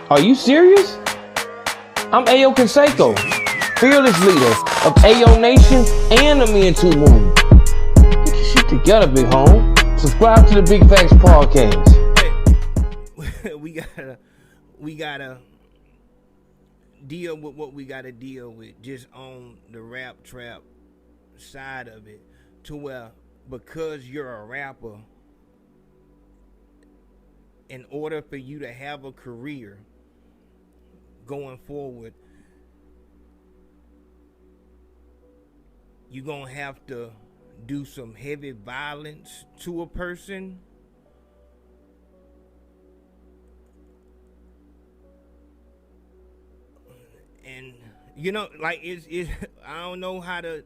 Are you serious? I'm Yayo Consaco, fearless leader of Yayo Nation and the Me and Two Movement. Get your shit together, big home. Subscribe to the Big Facts Podcast. we gotta deal with what we gotta deal with just on the rap trap side of it, to where because you're a rapper, in order for you to have a career going forward, you're gonna have to do some heavy violence to a person. And you know, like it's I don't know how to,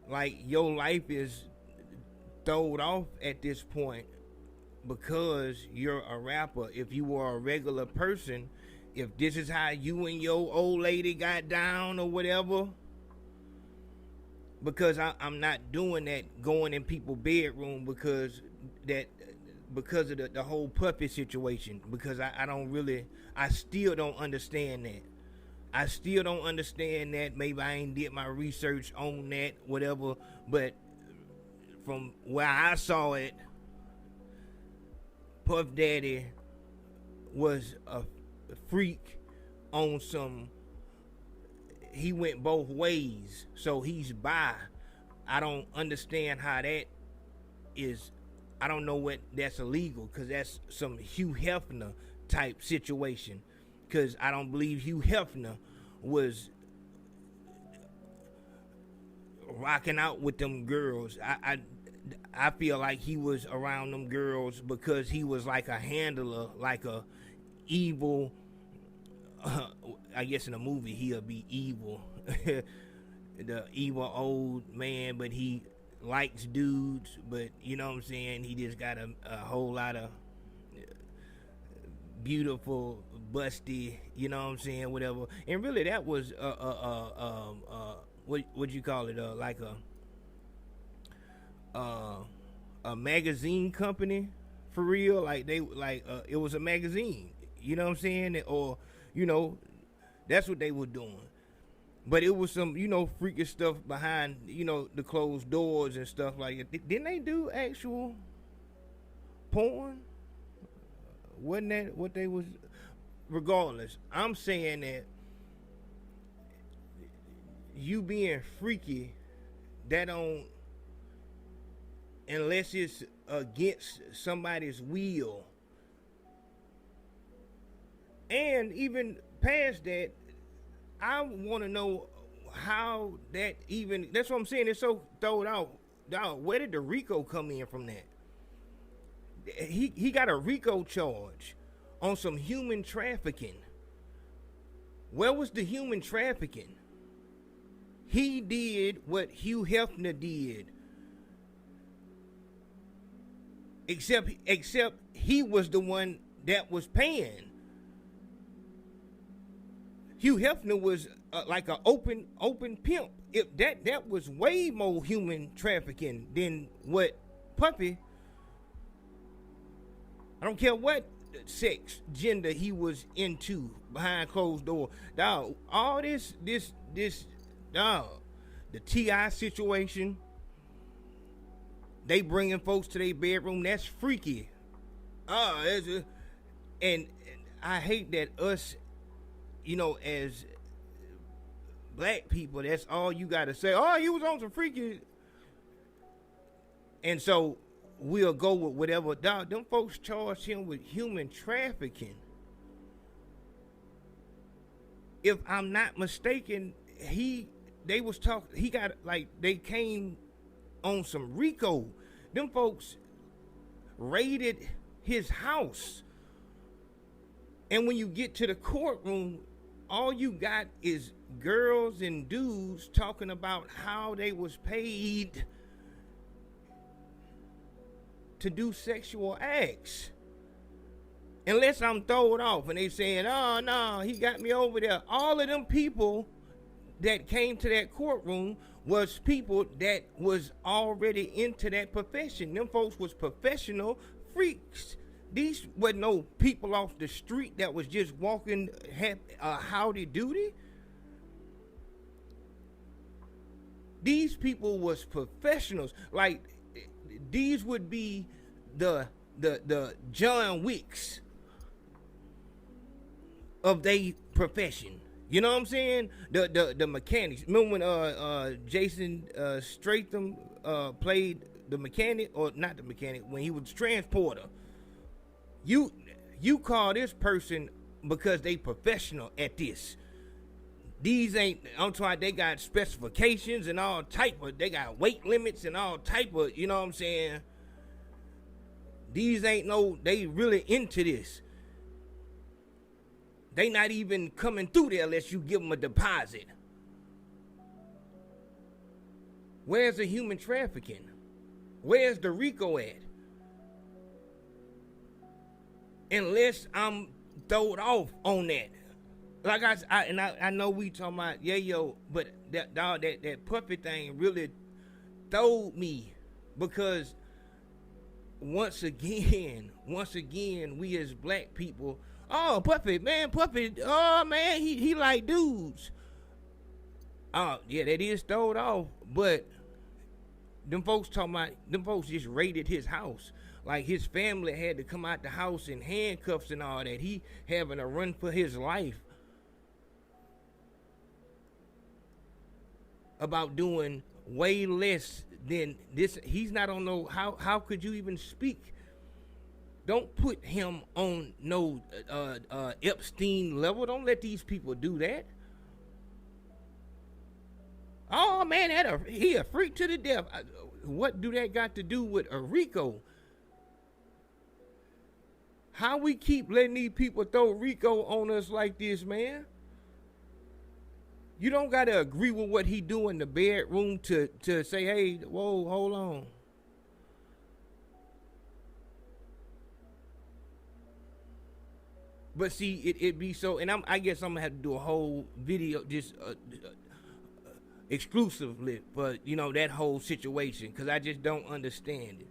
like, your life is thrown off at this point because you're a rapper. If you were a regular person, if this is how you and your old lady got down or whatever, because I'm not doing that, going in people's bedroom because of the whole puppy situation, because I still don't understand that. I still don't understand that. Maybe I ain't did my research on that, whatever, but from where I saw it, Puff Daddy was a freak on some, he went both ways, so he's bi. I don't understand how that is. I don't know what that's illegal, because that's some Hugh Hefner type situation, because I don't believe Hugh Hefner was rocking out with them girls. I feel like he was around them girls because he was like a handler, like a evil, I guess in a movie he'll be evil, the evil old man, but he likes dudes, but you know what I'm saying, he just got a whole lot of beautiful, busty, you know what I'm saying, whatever. And really that was what you call it, like a magazine company, for real. Like they it was a magazine, you know what I'm saying, or you know, that's what they were doing. But it was some, you know, freakish stuff behind, you know, the closed doors and stuff like that. Didn't they do actual porn? Wasn't that what they was? Regardless, I'm saying that you being freaky, that don't, unless it's against somebody's will. And even past that, I want to know how that even, that's what I'm saying, it's so thrown out. Dog, where did the RICO come in from that? He got a RICO charge on some human trafficking. Where was the human trafficking? He did what Hugh Hefner did. Except he was the one that was paying. Hugh Hefner was like an open pimp. If that was way more human trafficking than what Puppy. I don't care what sex, gender he was into behind closed door. Dog, all this dog, the T.I. situation, they bringing folks to their bedroom, that's freaky. And I hate that us, you know, as black people, that's all you gotta say. Oh, you was on some freaky. And so we'll go with whatever. Dog, them folks charged him with human trafficking. If I'm not mistaken, they came on some RICO. Them folks raided his house. And when you get to the courtroom, all you got is girls and dudes talking about how they was paid to do sexual acts. Unless I'm thrown off and they saying, oh no, he got me over there. All of them people that came to that courtroom was people that was already into that profession. Them folks was professional freaks. These were no people off the street that was just walking howdy doody. These people was professionals. Like, these would be the John Wicks of their profession. You know what I'm saying? The mechanics. Remember when Jason Statham played the mechanic, or not the mechanic, when he was transporter? You call this person because they professional at this. These ain't, I'm talking, they got specifications and all type of, they got weight limits and all type of, you know what I'm saying? These ain't no, they really into this. They not even coming through there unless you give them a deposit. Where's the human trafficking? Where's the RICO at? Unless I'm throwed off on that. Like I know we talking about Yayo, but that puppet thing really throwed me, because once again, we as black people, oh, puppet, oh man, he like dudes. Oh yeah, that is throwed off, but them folks just raided his house. Like, his family had to come out the house in handcuffs and all that. He having a run for his life about doing way less than this. He's not on no, how could you even speak? Don't put him on no Epstein level. Don't let these people do that. Oh man, he a freak to the death. What do that got to do with a RICO? How we keep letting these people throw RICO on us like this, man? You don't gotta agree with what he do in the bedroom to say, hey, whoa, hold on. But see, it be so, and I guess I'm gonna have to do a whole video just exclusively for, you know, that whole situation, because I just don't understand it.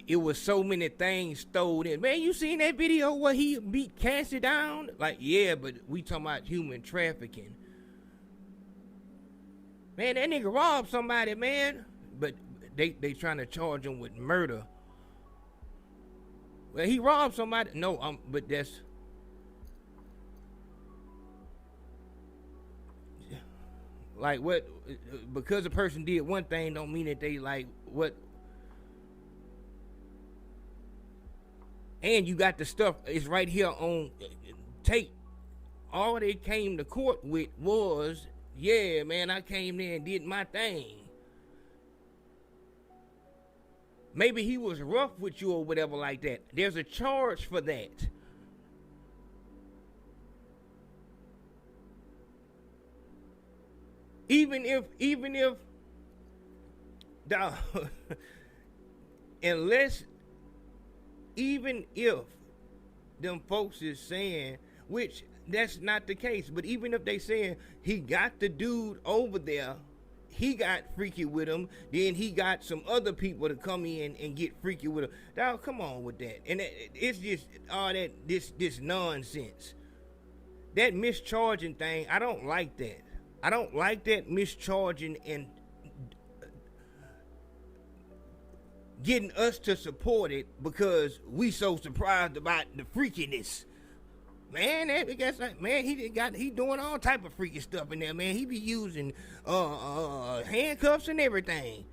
It was so many things thrown in. Man, you seen that video where he beat Cassie down? Like, yeah, but we talking about human trafficking. Man, that nigga robbed somebody, man. But they trying to charge him with murder. Well, he robbed somebody. No, but that's, like, what, because a person did one thing don't mean that they like what. And you got the stuff, it's right here on tape. All they came to court with was, yeah, man, I came there and did my thing. Maybe he was rough with you or whatever like that. There's a charge for that. Even if even if them folks is saying, which that's not the case, but even if they saying he got the dude over there, he got freaky with him, then he got some other people to come in and get freaky with him. Dog, come on with that. And it's just all that this nonsense. That mischarging thing, I don't like that. I don't like that mischarging and getting us to support it because we so surprised about the freakiness. Man, he doing all type of freaky stuff in there, man. He be using handcuffs and everything.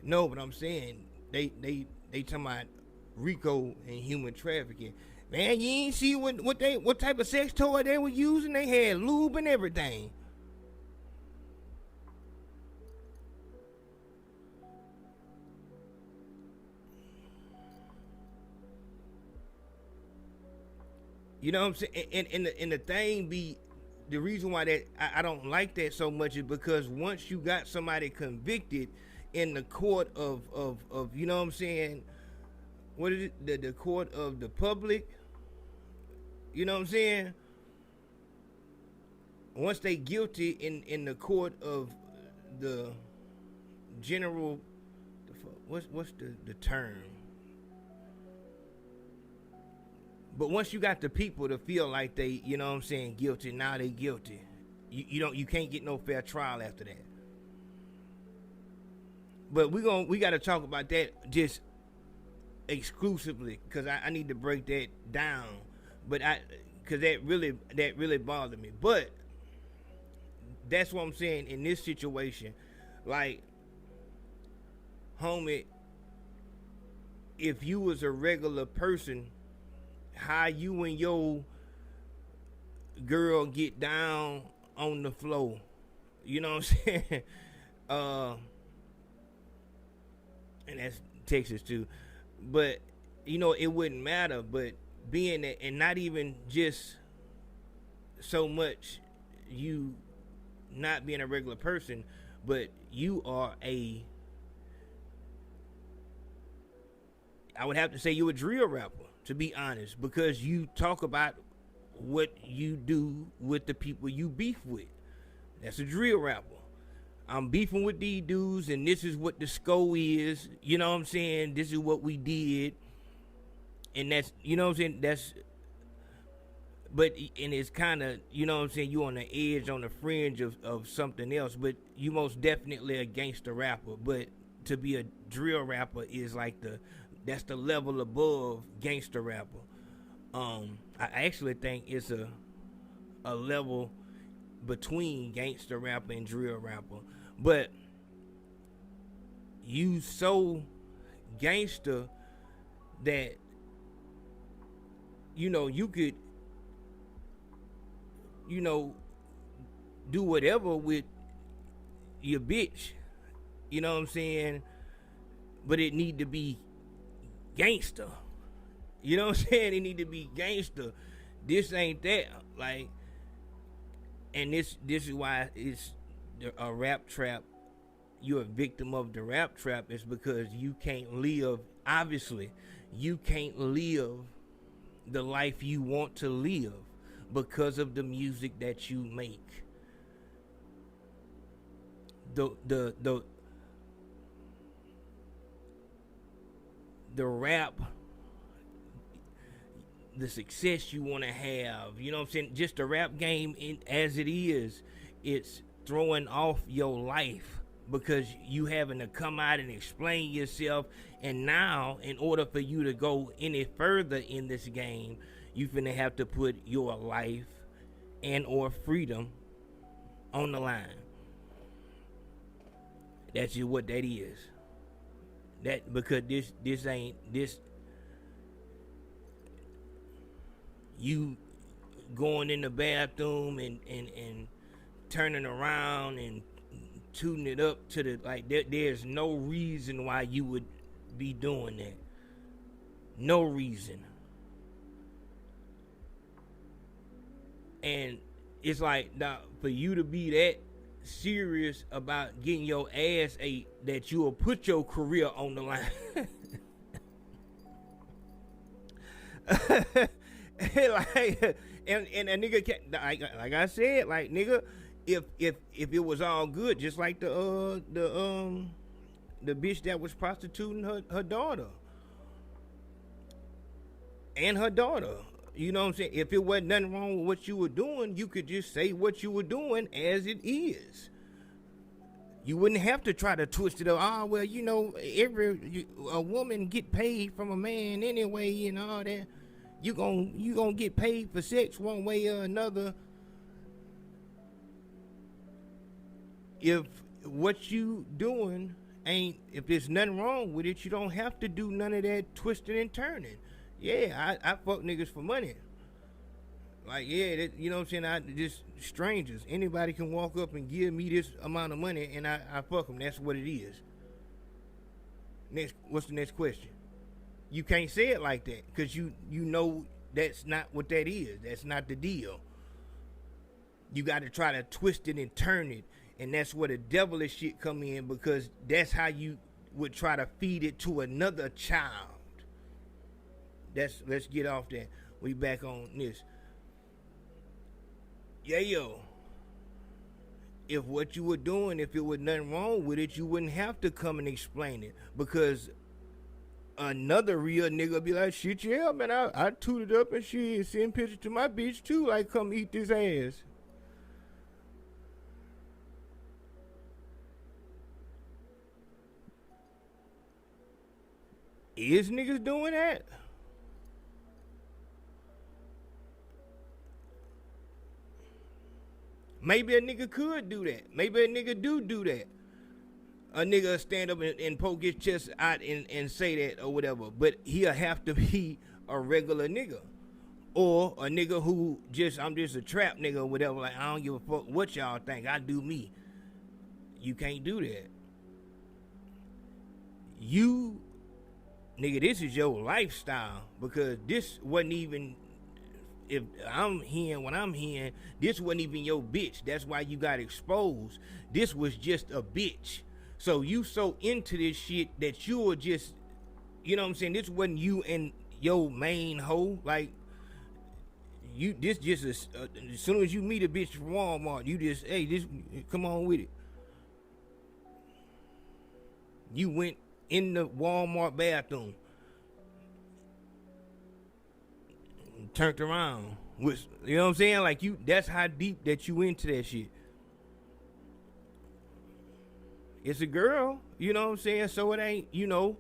No, but I'm saying they talking about RICO and human trafficking. Man, you ain't see what type of sex toy they were using. They had lube and everything. You know what I'm saying? And the thing be, the reason why that I don't like that so much is because once you got somebody convicted in the court of you know what I'm saying, what is it, the court of the public, you know what I'm saying? Once they guilty in the court of the general, what's the term? But once you got the people to feel like they, you know what I'm saying, guilty, now they guilty. You can't get no fair trial after that. But we got to talk about that just exclusively, because I need to break that down. But because that really bothered me. But that's what I'm saying in this situation. Like, homie, if you was a regular person, how you and your girl get down on the floor, you know what I'm saying? And that's Texas too. But, you know, it wouldn't matter. But being that, and not even just so much you not being a regular person, but you are I would have to say you're a drill rapper, to be honest, because you talk about what you do with the people you beef with. That's a drill rapper. I'm beefing with these dudes, and this is what the score is. You know what I'm saying? This is what we did. And that's, you know what I'm saying? That's, but, and it's kind of, you know what I'm saying, you on the edge, on the fringe of something else, but you most definitely a gangster rapper. But to be a drill rapper is like that's the level above gangster rapper. I actually think it's a level between gangster rapper and drill rapper. But you so gangster that, you know, you could, you know, do whatever with your bitch, you know what I'm saying? But it need to be gangster. You know what I'm saying? It need to be gangster. This ain't that. Like, and this is why it's a rap trap. You're a victim of the rap trap. It's because you can't live, obviously, you can't live the life you want to live because of the music that you make. The rap, the success you want to have, you know what I'm saying? Just the rap game as it is, it's throwing off your life because you having to come out and explain yourself. And now, in order for you to go any further in this game, you finna have to put your life and or freedom on the line. That's just what that is. That because this ain't this. You going in the bathroom and turning around and tuning it up to the, like, there's no reason why you would be doing that. No reason. And it's like, now, for you to be that serious about getting your ass ate, that you will put your career on the line. Like, and a nigga can't, like I said, like, nigga, if it was all good, just like the bitch that was prostituting her daughter and her daughter, you know what I'm saying? If it wasn't nothing wrong with what you were doing, you could just say what you were doing as it is. You wouldn't have to try to twist it up. Oh, well, you know, a woman get paid from a man anyway and all that. You gonna get paid for sex one way or another. If what you doing ain't, if there's nothing wrong with it, you don't have to do none of that twisting and turning. Yeah, I fuck niggas for money. Like, yeah, that, you know what I'm saying? Just strangers. Anybody can walk up and give me this amount of money and I fuck them. That's what it is. What's the next question? You can't say it like that because you know that's not what that is. That's not the deal. You got to try to twist it and turn it, and that's where the devilish shit come in, because that's how you would try to feed it to another child. Let's get off that. We back on this. Yayo, if what you were doing, if it was nothing wrong with it, you wouldn't have to come and explain it, because another real nigga be like, shit, yeah, man, I tooted up and shit, send pictures to my bitch too, like, come eat this ass. Is niggas doing that? Maybe a nigga could do that. Maybe a nigga do that. A nigga stand up and poke his chest out and say that or whatever. But he'll have to be a regular nigga. Or a nigga who I'm just a trap nigga or whatever. Like, I don't give a fuck what y'all think. I do me. You can't do that. You, nigga, this is your lifestyle. Because this wasn't even, if I'm hearing what I'm hearing, this wasn't even your bitch. That's why you got exposed. This was just a bitch. So you so into this shit that you were just, you know what I'm saying? This wasn't you and your main hoe. Like, you, this just, as soon as you meet a bitch from Walmart, you just, hey, this, come on with it. You went in the Walmart bathroom, turned around, which, you know what I'm saying? Like, you, that's how deep that you into that shit. It's a girl, you know what I'm saying? So it ain't, you know.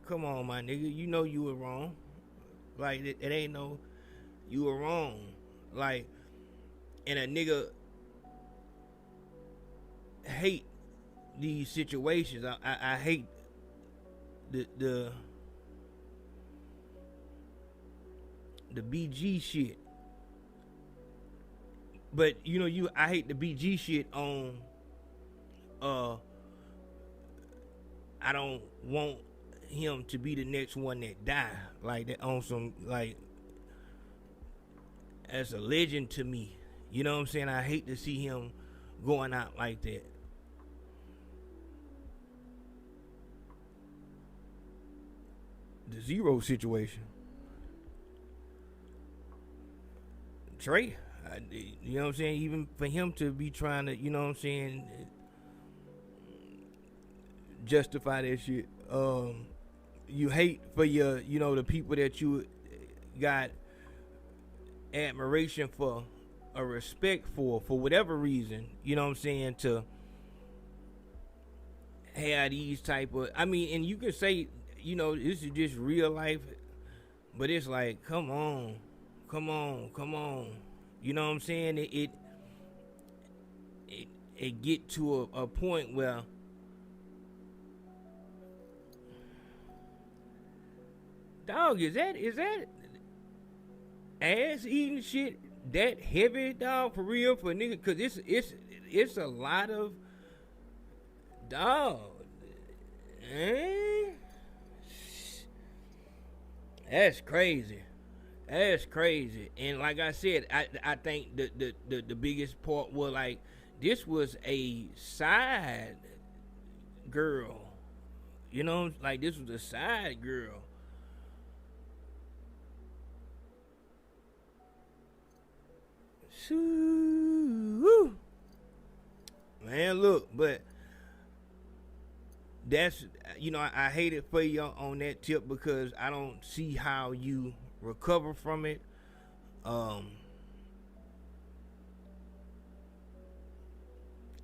Come on, my nigga. You know you were wrong. Like, it ain't no, you were wrong. Like, and a nigga hate these situations. I hate the BG shit. But you know, I hate the BG shit on I don't want him to be the next one that die. Like, that on some, like, as a legend to me. You know what I'm saying? I hate to see him going out like that. The Zero situation. Trey, you know what I'm saying? Even for him to be trying to, you know what I'm saying, justify that shit. You hate for your, you know, the people that you got admiration for or respect for whatever reason, you know what I'm saying, to have these type of, I mean, and you can say, you know, this is just real life, but it's like, come on. You know what I'm saying? It get to a point where dog, is that ass eating shit that heavy, dog, for real, for nigga? Cause it's a lot of dog. That's crazy. That's crazy. And like I said, I think the biggest part was, like, this was a side girl. You know, like, this was a side girl. Woo. Man, look, but that's, you know, I hate it for you on that tip, because I don't see how you recover from it. And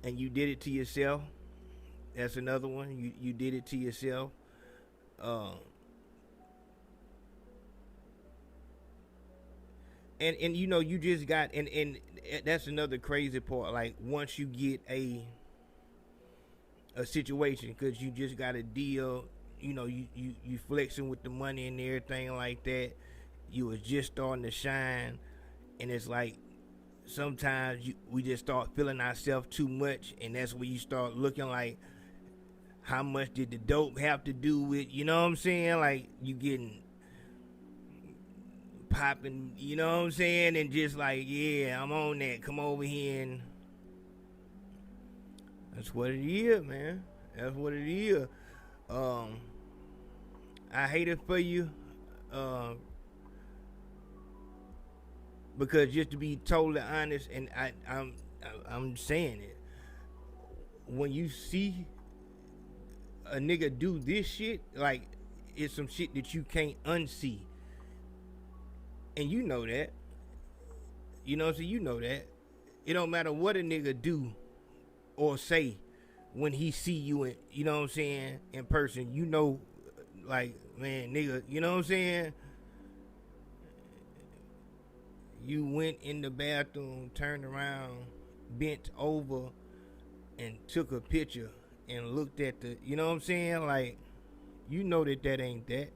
you did it to yourself. That's another one. You did it to yourself. And you know, you just got, and that's another crazy part. Like, once you get a situation, because you just got a deal, you know, you flexing with the money and everything like that. You was just starting to shine, and it's like, sometimes we just start feeling ourselves too much, and that's when you start looking like, how much did the dope have to do with, you know what I'm saying? Like, you getting popping, you know what I'm saying? And just like, yeah, I'm on that. Come over here, and that's what it is, man. That's what it is. I hate it for you. Because just to be totally honest, and I'm saying it, when you see a nigga do this shit, like it's some shit that you can't unsee. And you know that. You know what I'm saying? You know that. It don't matter what a nigga do or say when he see you in, you know what I'm saying, in person. You know, like, man, nigga, you know what I'm saying? You went in the bathroom, turned around, bent over, and took a picture and looked at the, you know what I'm saying? Like, you know that ain't that.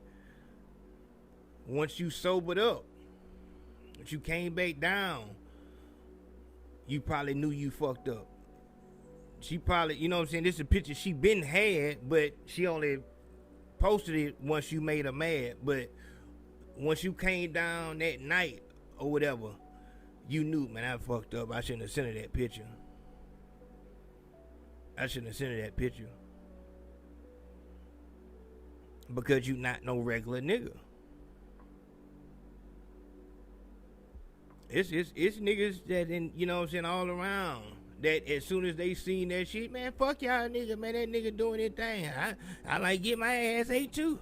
Once you sobered up, once you came back down, you probably knew you fucked up. She probably, you know what I'm saying, this is a picture she been had, but she only posted it once you made her mad. But once you came down that night or whatever, you knew, man, I fucked up. I shouldn't have sent her that picture. I shouldn't have sent her that picture. Because you not no regular nigga. It's niggas that, you know what I'm saying, all around, that as soon as they seen that shit, man, fuck y'all nigga, man, that nigga doing his thing. I like get my ass ate too.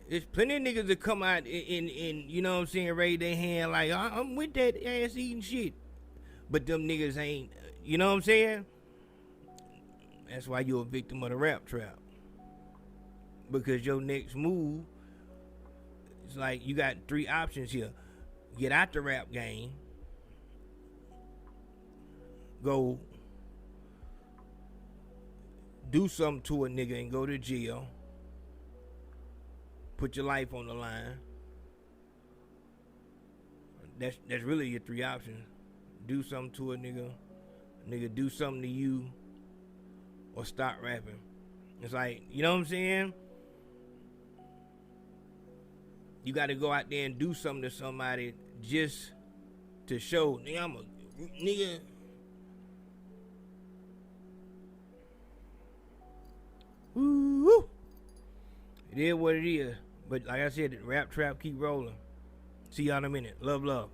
There's plenty of niggas that come out and you know what I'm saying, raise their hand like, I'm with that ass eating shit. But them niggas ain't, you know what I'm saying? That's why you're a victim of the rap trap. Because your next move, it's like you got 3 options here. Get out the rap game. Go do something to a nigga and go to jail. Put your life on the line. That's really your 3 options. Do something to a nigga do something to you, or stop rapping. It's like, you know what I'm saying? You got to go out there and do something to somebody just to show, nigga, I'm a nigga. Woo! It is what it is. But like I said, the rap trap keep rolling. See y'all in a minute. Love, love.